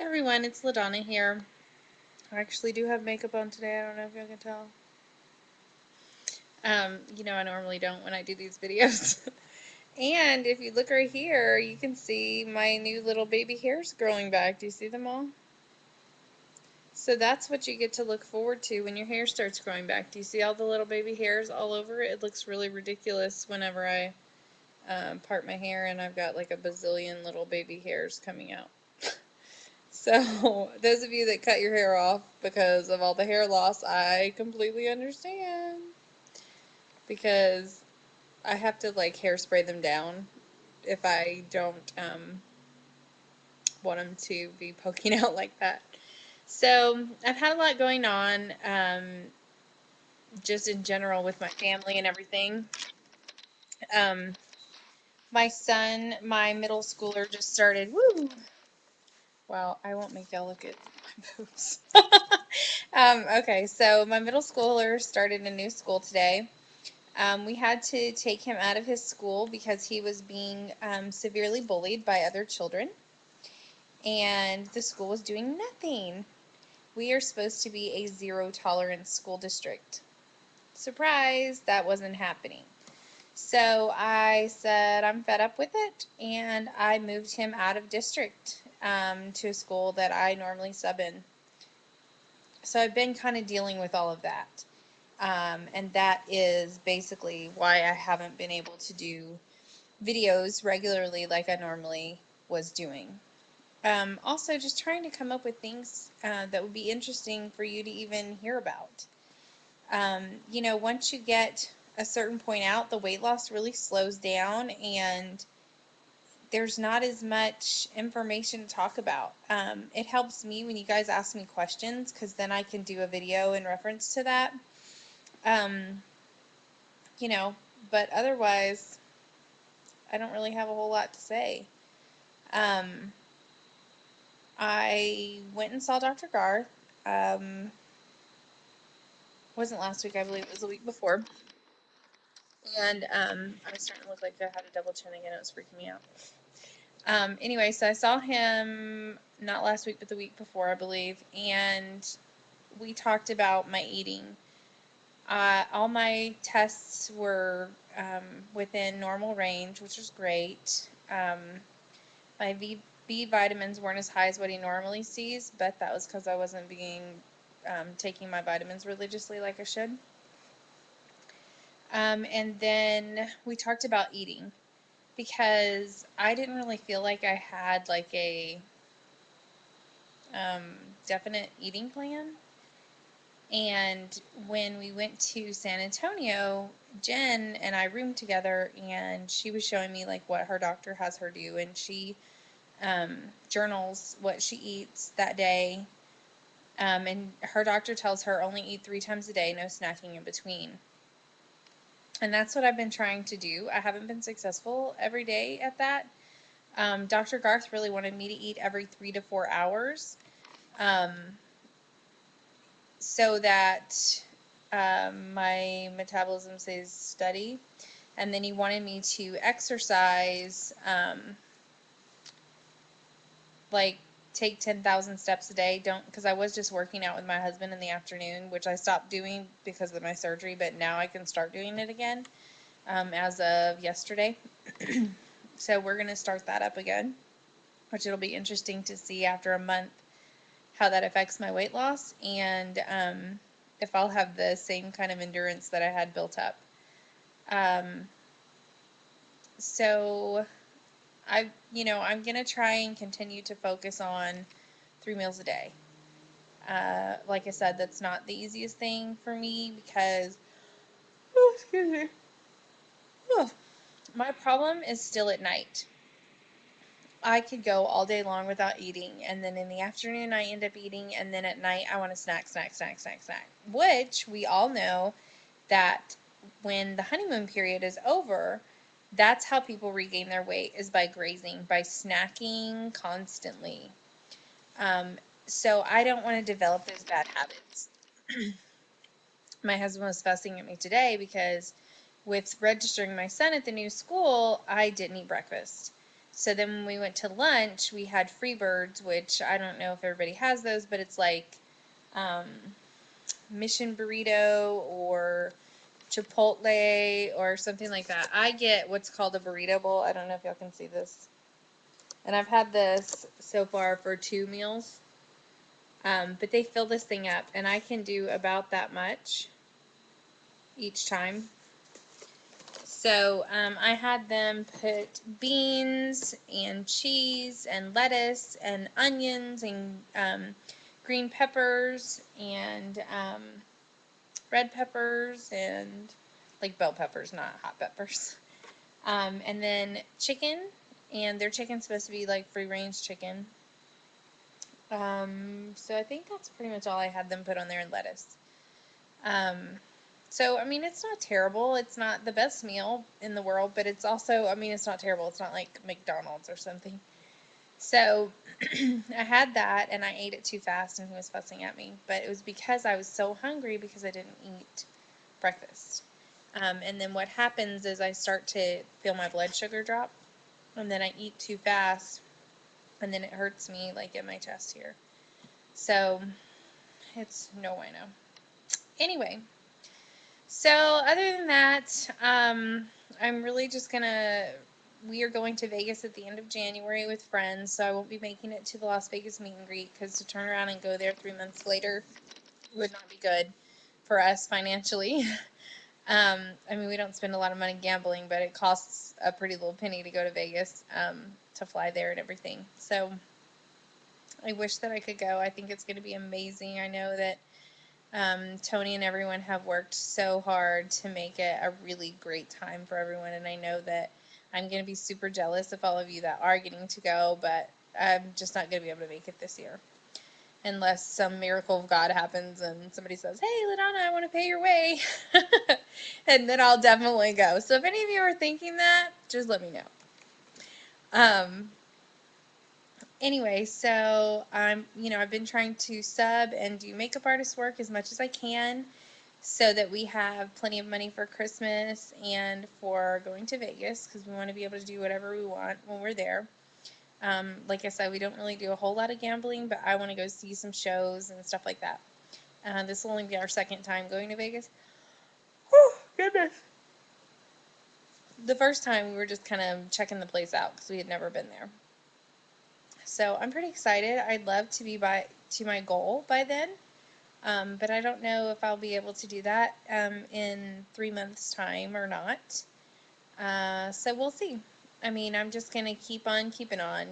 Everyone, it's LaDonna here. I actually do have makeup on today. I don't know if you can tell. I normally don't when I do these videos. And if you look right here, you can see my new little baby hairs growing back. Do you see them all? So that's what you get to look forward to when your hair starts growing back. Do you see all the little baby hairs all over it? It looks really ridiculous whenever I part my hair and I've got like a bazillion little baby hairs coming out. So, those of you that cut your hair off because of all the hair loss, I completely understand. Because I have to like hairspray them down if I don't want them to be poking out like that. So, I've had a lot going on just in general with my family and everything. Um, my son, my middle schooler, just started. Woo! Wow, I won't make y'all look at my boobs. Okay, so my middle schooler started a new school today. We had to take him out of his school because he was being severely bullied by other children, and the school was doing nothing. We are supposed to be a zero tolerance school district. Surprise, that wasn't happening. So I said I'm fed up with it, and I moved him out of district to a school that I normally sub in. So I've been kind of dealing with all of that. And that is basically why I haven't been able to do videos regularly like I normally was doing. Also, just trying to come up with things that would be interesting for you to even hear about. Once you get a certain point out, the weight loss really slows down and there's not as much information to talk about. It helps me when you guys ask me questions because then I can do a video in reference to that. Um, you know, but otherwise, I don't really have a whole lot to say. Um, I went and saw Dr. Garth. Wasn't last week, I believe it was the week before. And I was starting to look like I had a double chin again. It was freaking me out. Anyway, so I saw him not last week, but the week before, I believe. And we talked about my eating. All my tests were within normal range, which was great. My B vitamins weren't as high as what he normally sees, but that was because I wasn't taking my vitamins religiously like I should. And then we talked about eating because I didn't really feel like I had like a um, definite eating plan. And when we went to San Antonio, Jen and I roomed together, and she was showing me like what her doctor has her do, and she journals what she eats that day. And her doctor tells her only eat 3 times a day, no snacking in between. And that's what I've been trying to do. I haven't been successful every day at that. Dr. Garth really wanted me to eat every 3 to 4 hours um, so that my metabolism stays steady. And then he wanted me to exercise like take 10,000 steps a day. Don't, because I was just working out with my husband in the afternoon, which I stopped doing because of my surgery, but now I can start doing it again as of yesterday. So we're going to start that up again, which it'll be interesting to see after a month how that affects my weight loss and if I'll have the same kind of endurance that I had built up. Um, so I'm going to try and continue to focus on 3 meals a day. Like I said, that's not the easiest thing for me because, oh, excuse me, oh, my problem is still at night. I could go all day long without eating, and then in the afternoon I end up eating, and then at night I want to snack, snack, snack, snack, snack. Which we all know that when the honeymoon period is over, that's how people regain their weight is by grazing, by snacking constantly. So I don't want to develop those bad habits. My husband was fussing at me today because with registering my son at the new school, I didn't eat breakfast. So then when we went to lunch, we had Freebirds, which I don't know if everybody has those, but it's like um, Mission Burrito or Chipotle or something like that. I get what's called a burrito bowl. I don't know if y'all can see this. And I've had this so far for 2 meals. But they fill this thing up, and I can do about that much each time. So I had them put beans and cheese and lettuce and onions and green peppers and red peppers and like bell peppers, not hot peppers. And then chicken, and their chicken's supposed to be like free range chicken. So I think that's pretty much all I had them put on there, and lettuce. So, I mean, it's not terrible. It's not the best meal in the world, but it's also, I mean, it's not terrible. It's not like McDonald's or something. So, I had that and I ate it too fast and he was fussing at me. But it was because I was so hungry because I didn't eat breakfast. And then what happens is I start to feel my blood sugar drop and then I eat too fast and then it hurts me like in my chest here. So, it's no bueno. Anyway. So other than that, I'm really just we are going to Vegas at the end of January with friends, so I won't be making it to the Las Vegas meet and greet because to turn around and go there 3 months later would not be good for us financially. I mean, we don't spend a lot of money gambling, but it costs a pretty little penny to go to Vegas, to fly there and everything. So I wish that I could go. I think it's going to be amazing. I know that Tony and everyone have worked so hard to make it a really great time for everyone, and I know that I'm going to be super jealous of all of you that are getting to go, but I'm just not going to be able to make it this year. Unless some miracle of God happens and somebody says, hey, LaDonna, I want to pay your way. And then I'll definitely go. So if any of you are thinking that, just let me know. Anyway, so I've been trying to sub and do makeup artist work as much as I can so that we have plenty of money for Christmas and for going to Vegas because we want to be able to do whatever we want when we're there. Like I said, we don't really do a whole lot of gambling, but I want to go see some shows and stuff like that. This will only be our second time going to Vegas. Oh, goodness. The first time we were just kind of checking the place out because we had never been there. So I'm pretty excited. I'd love to be to my goal by then, but I don't know if I'll be able to do that in 3 months' time or not. So we'll see. I mean, I'm just gonna keep on keeping on.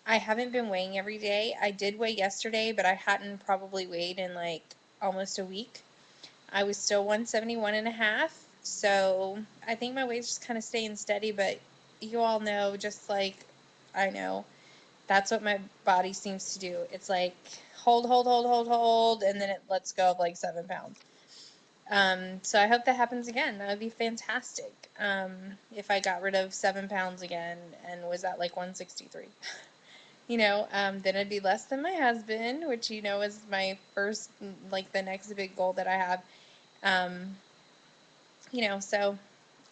I haven't been weighing every day. I did weigh yesterday, but I hadn't probably weighed in like almost a week. I was still 171.5, so I think my weight's just kind of staying steady, but you all know, just like I know, that's what my body seems to do. It's like hold, hold, hold, hold, hold, and then it lets go of like 7 pounds. So I hope that happens again. That would be fantastic. If I got rid of 7 pounds again and was at like 163. Then it'd be less than my husband, which is my first, like the next big goal that I have. Um, so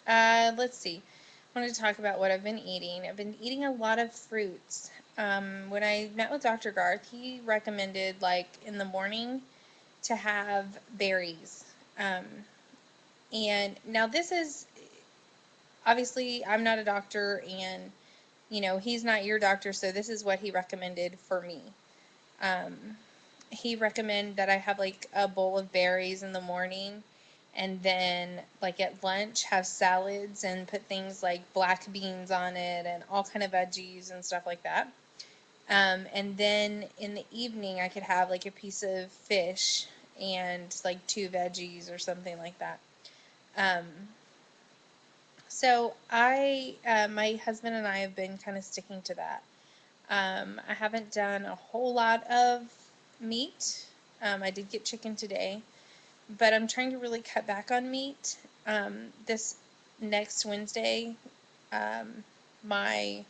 let's see. I wanted to talk about what I've been eating. I've been eating a lot of fruits. When I met with Dr. Garth, he recommended, like, in the morning to have berries. And now this is, obviously, I'm not a doctor, and, he's not your doctor, so this is what he recommended for me. He recommended that I have, like, a bowl of berries in the morning, and then like at lunch have salads and put things like black beans on it and all kind of veggies and stuff like that. And then in the evening I could have like a piece of fish and like 2 veggies or something like that. Um, so my husband and I have been kind of sticking to that. I haven't done a whole lot of meat. I did get chicken today. But I'm trying to really cut back on meat. This next Wednesday, my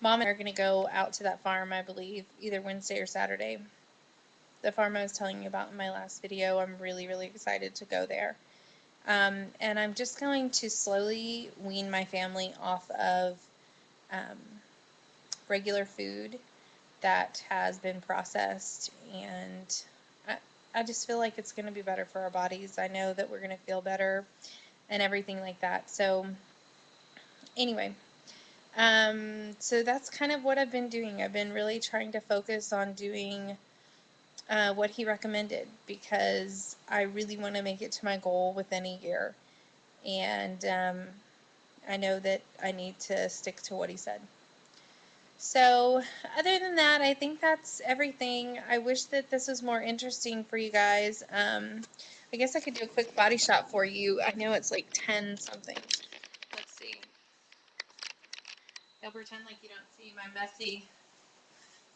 mom and I are going to go out to that farm, I believe, either Wednesday or Saturday. The farm I was telling you about in my last video, I'm really, really excited to go there. And I'm just going to slowly wean my family off of um, regular food that has been processed, and I just feel like it's going to be better for our bodies. I know that we're going to feel better and everything like that. So anyway, so that's kind of what I've been doing. I've been really trying to focus on doing what he recommended, because I really want to make it to my goal within a year. And I know that I need to stick to what he said. So, other than that, I think that's everything. I wish that this was more interesting for you guys. I guess I could do a quick body shop for you. I know it's like 10 something. Let's see. I'll pretend like you don't see my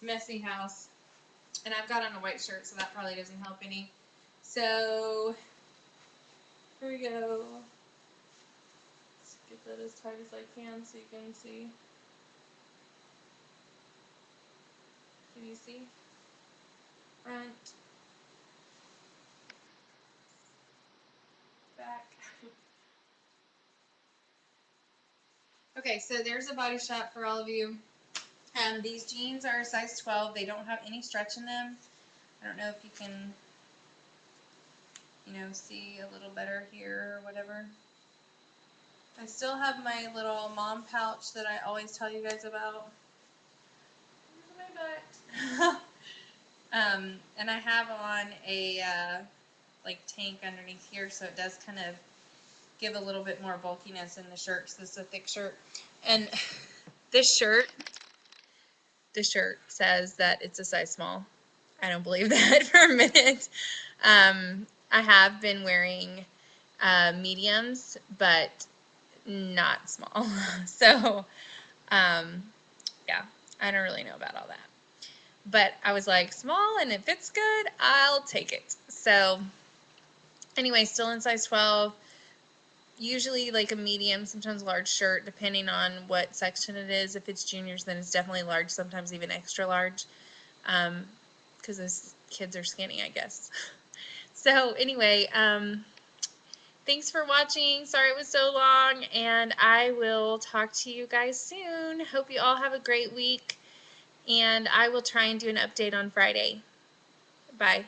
messy house. And I've got on a white shirt, so that probably doesn't help any. So, here we go. Let's get that as tight as I can so you can see. Can you see? Front, back. Okay, so there's a body shot for all of you. These jeans are a size 12. They don't have any stretch in them. I don't know if you can, see a little better here or whatever. I still have my little mom pouch that I always tell you guys about. Here's my butt. And I have on a like tank underneath here, so it does kind of give a little bit more bulkiness in the shirt, because this is a thick shirt. And this shirt says that it's a size small. I don't believe that for a minute. I have been wearing mediums, but not small. So, yeah, I don't really know about all that. But I was like, small, and if it's good, I'll take it. So, anyway, still in size 12. Usually like a medium, sometimes large shirt, depending on what section it is. If it's juniors, then it's definitely large, sometimes even extra large, because those kids are skinny, I guess. So anyway, thanks for watching. Sorry it was so long, and I will talk to you guys soon. Hope you all have a great week, and I will try and do an update on Friday. Bye.